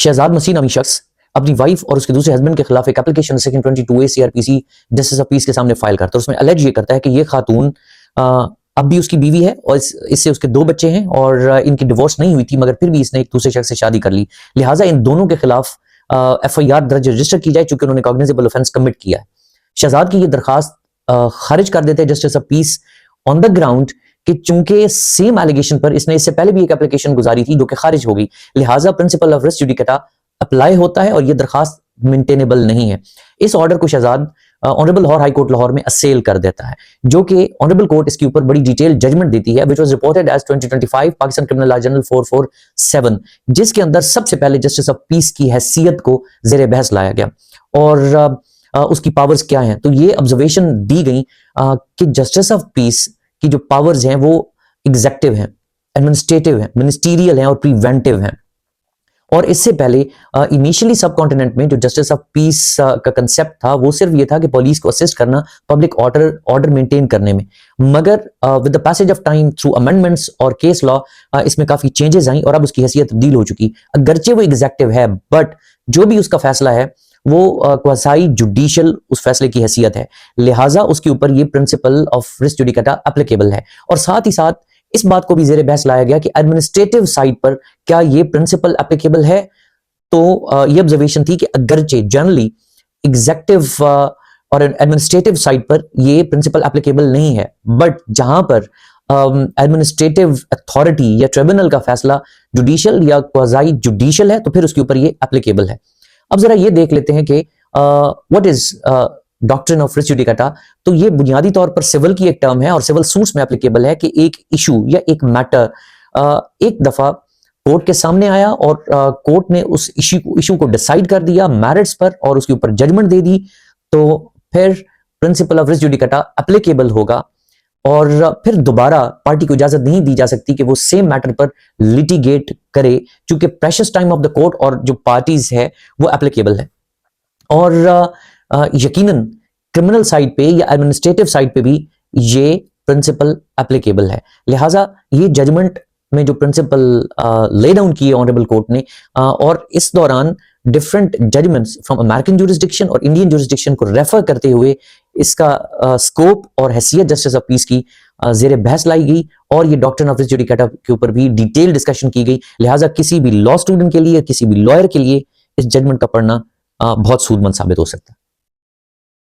शहजाद मसीह नामी शख्स अपनी वाइफ और उसके दूसरे हस्बैंड के खिलाफ एक application section 22A CRPC justice of peace के सामने फाइल करता है। उसमें अलेज ये करता है कि ये खातून अब भी उसकी बीवी है और इससे उसके 2 बच्चे हैं और इनकी डिवोर्स नहीं हुई थी, मगर फिर भी इसने एक दूसरे शख्स से शादी कर ली। लिहाजा इन दोनों के खिलाफ FIR दर्ज रजिस्टर की जाए चूंकि उन्होंने कॉग्निजेबल ऑफेंस कमिट किया है। शहजाद की ये दरखास्त खारिज कर देते हैं justice of peace on the ground कि चूंकि सेम एलिगेशन पर इसने इससे पहले भी एक एप्लीकेशन गुजारी थी जो कि खारिज हो गई, लिहाजा principle of res judicata apply होता है और ये दरखास्त मेंटेनेबल नहीं है। इस ऑर्डर को Shahzad honourable Lahore high court Lahore में असेल कर देता है, जो कि ऑनरेबल कोर्ट इसके ऊपर बड़ी डिटेल जजमेंट देती है, which was reported as 2025 Pakistan criminal law journal 447, जिसके अंदर सबसे पहले जस्टिस ऑफ पीस की हैसियत को जेर बहस लाया गया और उसकी पावर्स क्या हैं। तो ये ऑब्जर्वेशन दी गई कि जस्टिस ऑफ पीस की जो पावर्स हैं वो एग्जेक्टिव हैं, एडमिनिस्ट्रेटिव हैं, मिनिस्टीरियल हैं और प्रिवेंटिव हैं। और इससे पहले इनिशियली सब कॉन्टिनेंट में जो जस्टिस ऑफ पीस का कंसेप्ट था वो सिर्फ ये था कि पुलिस को असिस्ट करना पब्लिक ऑर्डर मेंटेन करने में, मगर with the passage of time through amendments और केस लॉ इसमें काफी चेंजेस आई और अब उसकी हैसियत तब्दील हो चुकी। अगरचे वो एग्जेक्टिव है बट जो भी उसका फैसला है वो क्वासी जुडिशियल उस फैसले की हैसियत है, लिहाजा उसके ऊपर ये प्रिंसिपल ऑफ रिस जुडिकाटा एप्लीकेबल है। और साथ ही साथ इस बात को भी जेर बहस लाया गया कि एडमिनिस्ट्रेटिव साइड पर क्या ये प्रिंसिपल एप्लीकेबल है। तो ये ऑब्जर्वेशन थी कि अगरचे जनरली एग्जेक्टिव और एडमिनिस्ट्रेटिव साइड पर ये प्रिंसिपल एप्लीकेबल नहीं है, बट जहां पर एडमिनिस्ट्रेटिव अथॉरिटी या ट्रिब्यूनल का फैसला जुडिशियल या क्वासी जुडिशियल है तो फिर उसके ऊपर ये एप्लीकेबल है। अब जरा ये देख लेते हैं कि व्हाट इज डॉक्ट्रिन ऑफ रिस जुडिकाटा। तो ये बुनियादी तौर पर सिविल की एक टर्म है और सिविल सूट्स में एप्लीकेबल है कि एक इशू या एक मैटर एक दफा कोर्ट के सामने आया और कोर्ट ने उस इशू को डिसाइड कर दिया मेरिट्स पर और उसके ऊपर जजमेंट दे दी, तो फिर प्रिंसिपल ऑफ रिस जुडिकाटा एप्लीकेबल होगा और फिर दोबारा पार्टी को इजाजत नहीं दी जा सकती कि वो सेम मैटर पर लिटिगेट करे, क्योंकि precious time of the court और जो पार्टीज है वो एप्लीकेबल है। और यकीनन क्रिमिनल साइड पे या एडमिनिस्ट्रेटिव साइड पे भी ये प्रिंसिपल एप्लीकेबल है। लिहाजा ये जजमेंट में जो प्रिंसिपल ले डाउन किए ऑनरेबल कोर्ट ने और इस दौरान different judgements from American jurisdiction और इंडियन जुरिस्डिक्शन को रेफर करते हुए इसका स्कोप और हैसियत जस्टिस ऑफ पीस की जेर बहस लाई गई और ये डॉक्ट्रिन ऑफ रिस जुडिकाटा के ऊपर भी डिटेल डिस्कशन की गई। लिहाजा किसी भी लॉ स्टूडेंट के लिए, किसी भी लॉयर के लिए इस जजमेंट का पढ़ना बहुत सूदमंद साबित हो सकता है।